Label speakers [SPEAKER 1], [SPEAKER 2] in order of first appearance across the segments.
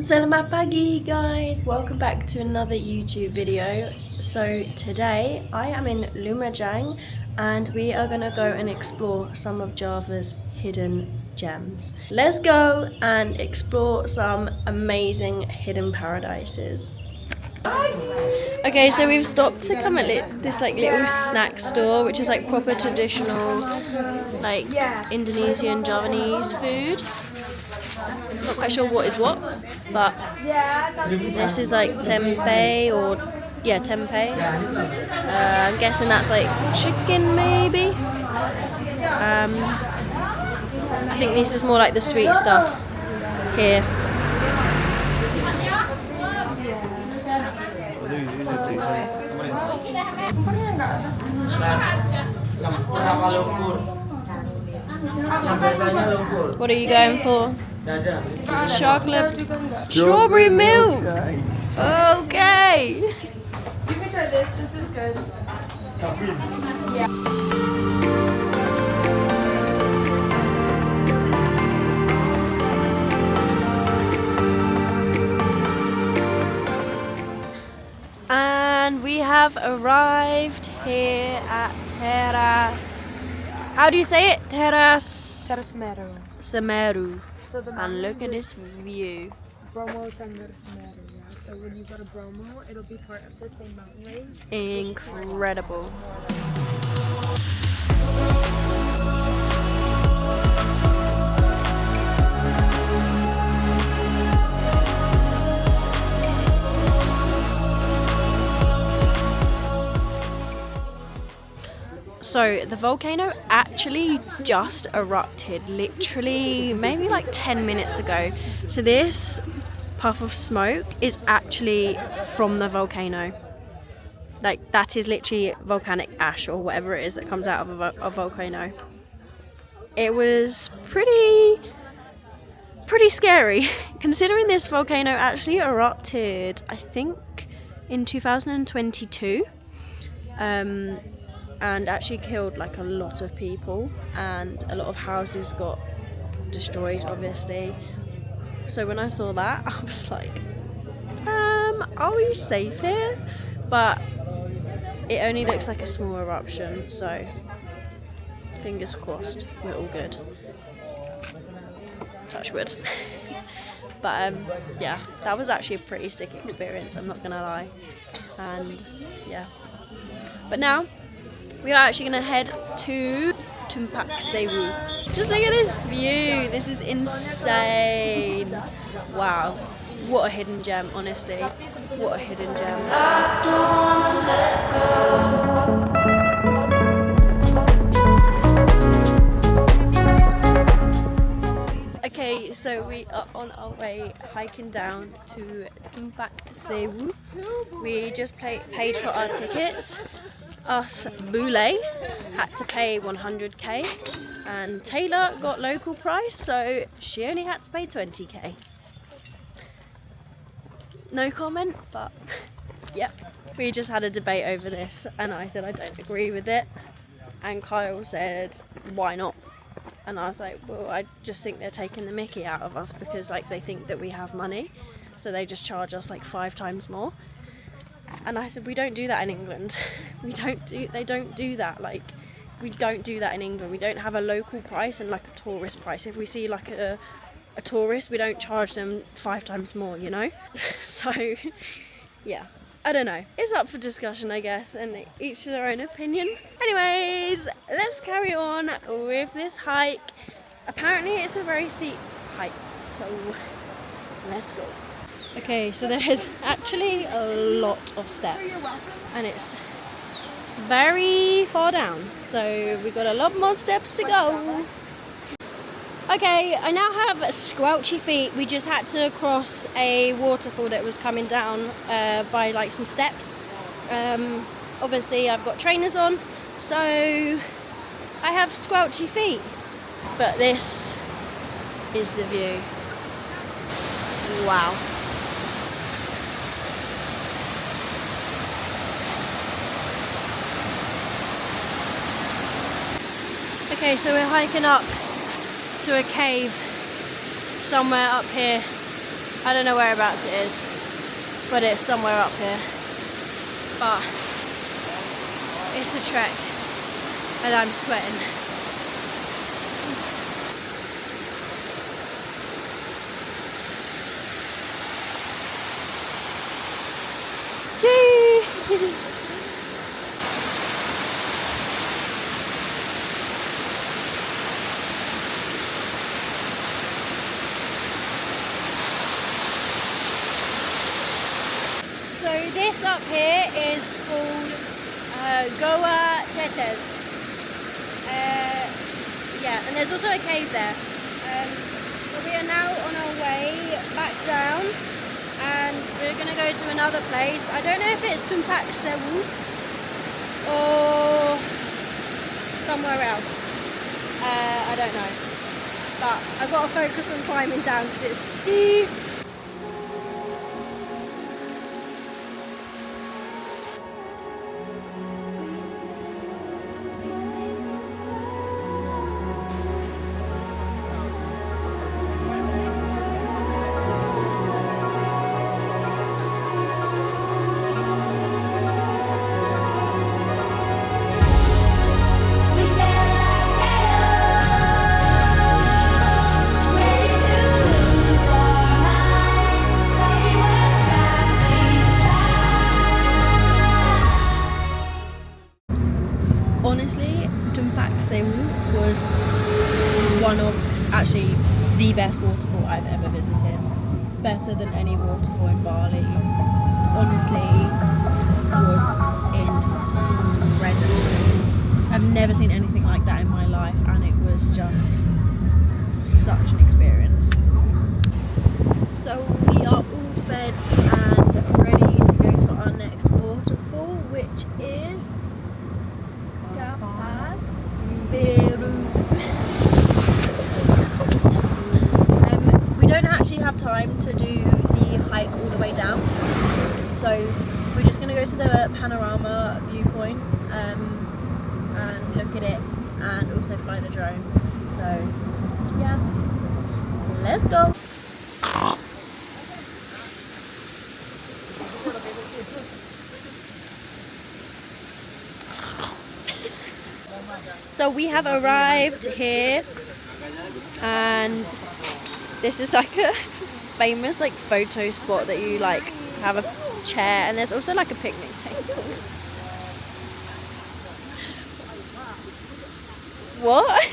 [SPEAKER 1] Selamat pagi guys, welcome back to another YouTube video. So today I am in Lumajang and we are gonna go and explore some of Java's hidden gems. Let's go and explore some amazing hidden paradises. Okay, so we've stopped to come at this little snack store, which is like proper traditional like Indonesian Javanese food. Not quite sure what is what, but this is like tempeh or tempeh. I'm guessing that's like chicken maybe. I think this is more like the sweet stuff here. What are you going for? Chocolate strawberry milk. Okay.
[SPEAKER 2] You can try this. This is good. Yeah.
[SPEAKER 1] And we have arrived here at Teras. How do you say it? Teras
[SPEAKER 2] Semeru.
[SPEAKER 1] Semeru.
[SPEAKER 2] So the
[SPEAKER 1] And look at this view.
[SPEAKER 2] Bromo Teras Semeru. Yeah. So when you go to Bromo, it'll be part of the same mountain range.
[SPEAKER 1] Incredible. So the volcano actually just erupted literally maybe like 10 minutes ago. So this puff of smoke is actually from the volcano. Like that is literally volcanic ash or whatever it is that comes out of a volcano. It was pretty scary considering this volcano actually erupted I think in 2022. And actually killed like a lot of people and a lot of houses got destroyed obviously. So when I saw that I was like, are we safe here? But it only looks like a small eruption, so fingers crossed we're all good. Touch wood. But yeah, that was actually a pretty sick experience, I'm not gonna lie. And yeah, but now we are actually going to head to Tumpak Sewu. Just look at this view. This is insane. Wow. What a hidden gem, honestly. What a hidden gem. I don't wanna let go. Okay, so we are on our way hiking down to Tumpak Sewu. We just paid for our tickets. Us Boule had to pay 100k and Taylor got local price, so she only had to pay 20k. No comment, but yep, we just had a debate over this and I said I don't agree with it and Kyle said why not, and I was like, well, I just think they're taking the mickey out of us because like they think that we have money, so they just charge us like 5 times more. And I said, we don't do that in England. They don't do that. Like, we don't do that in England. We don't have a local price and like a tourist price. If we see like a tourist, we don't charge them 5 times more, you know? So, yeah, I don't know. It's up for discussion, I guess, and each to their own opinion. Anyways, let's carry on with this hike. Apparently it's a very steep hike, so let's go. Okay, so there is actually a lot of steps and it's very far down, so we've got a lot more steps to go. Okay, I now have squelchy feet. We just had to cross a waterfall that was coming down by like some steps. Obviously I've got trainers on, so I have squelchy feet, but this is the view. Wow. Okay, so we're hiking up to a cave somewhere up here I don't know whereabouts it is, but it's somewhere up here. But it's a trek and I'm sweating. Yay! So this up here is called Goa Tetes. Yeah, and there's also a cave there. So we are now on our way back down, and we're going to go to another place. I don't know if it's Tumpak Sewu or somewhere else. I don't know. But I've got to focus on climbing down because it's steep. Honestly, Tumpak Sewu was one of, actually, the best waterfall I've ever visited. Better than any waterfall in Bali. Honestly, was incredible. I've never seen anything like that in my life, and it was just such an experience. So we are all fed and ready to go to our next waterfall, which is Kapas Biru. We don't actually have time to do the hike all the way down, so we're just going to go to the Panorama viewpoint and look at it, and also fly the drone. So yeah, let's go. So we have arrived here, and this is like a famous like photo spot that you like have a chair, and there's also like a picnic table. What?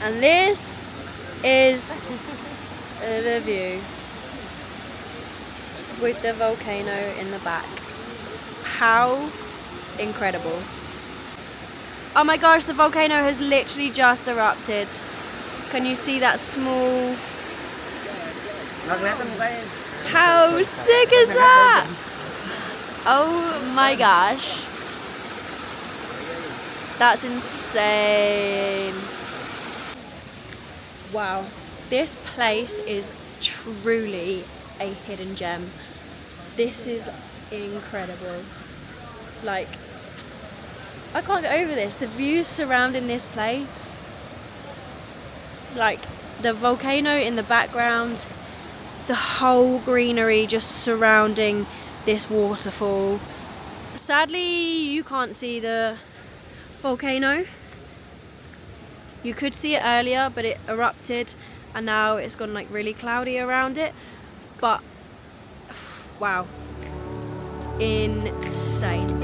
[SPEAKER 1] And this is the view with the volcano in the back. How incredible. Oh my gosh, the volcano has literally just erupted. Can you see that small... How sick is that? Oh my gosh. That's insane. Wow, this place is truly a hidden gem. This is incredible. Like, I can't get over this. The views surrounding this place, like the volcano in the background, the whole greenery just surrounding this waterfall. Sadly, you can't see the volcano. You could see it earlier, but it erupted and now it's gone like really cloudy around it. But wow, insane.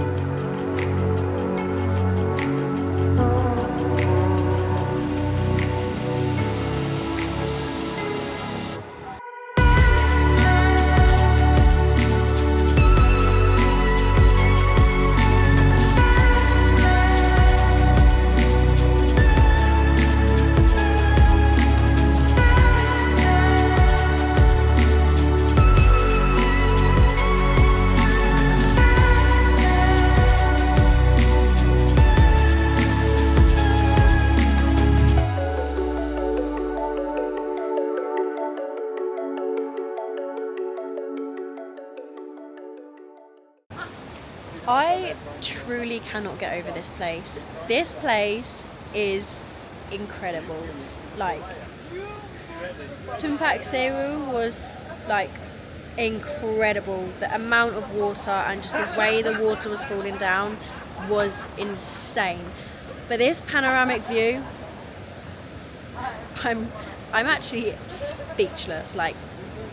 [SPEAKER 1] I truly cannot get over this place. This place is incredible. Like, Tumpak Sewu was like incredible. The amount of water and just the way the water was falling down was insane. But this panoramic view, I'm actually speechless. Like,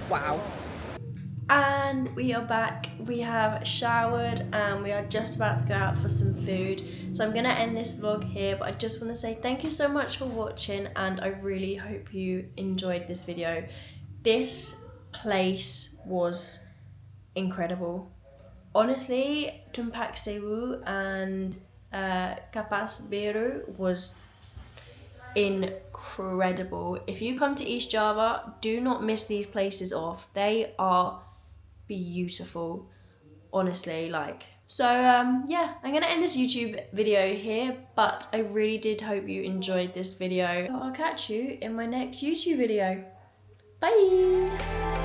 [SPEAKER 1] wow. And we are back. We have showered and we are just about to go out for some food. So I'm gonna end this vlog here, but I just want to say thank you so much for watching, and I really hope you enjoyed this video. This place was incredible. Honestly, Tumpak Sewu and Kapas Biru was incredible. If you come to East Java, do not miss these places off. They are beautiful, honestly. Like, so yeah, I'm gonna end this YouTube video here, but I really did hope you enjoyed this video. So I'll catch you in my next YouTube video. Bye.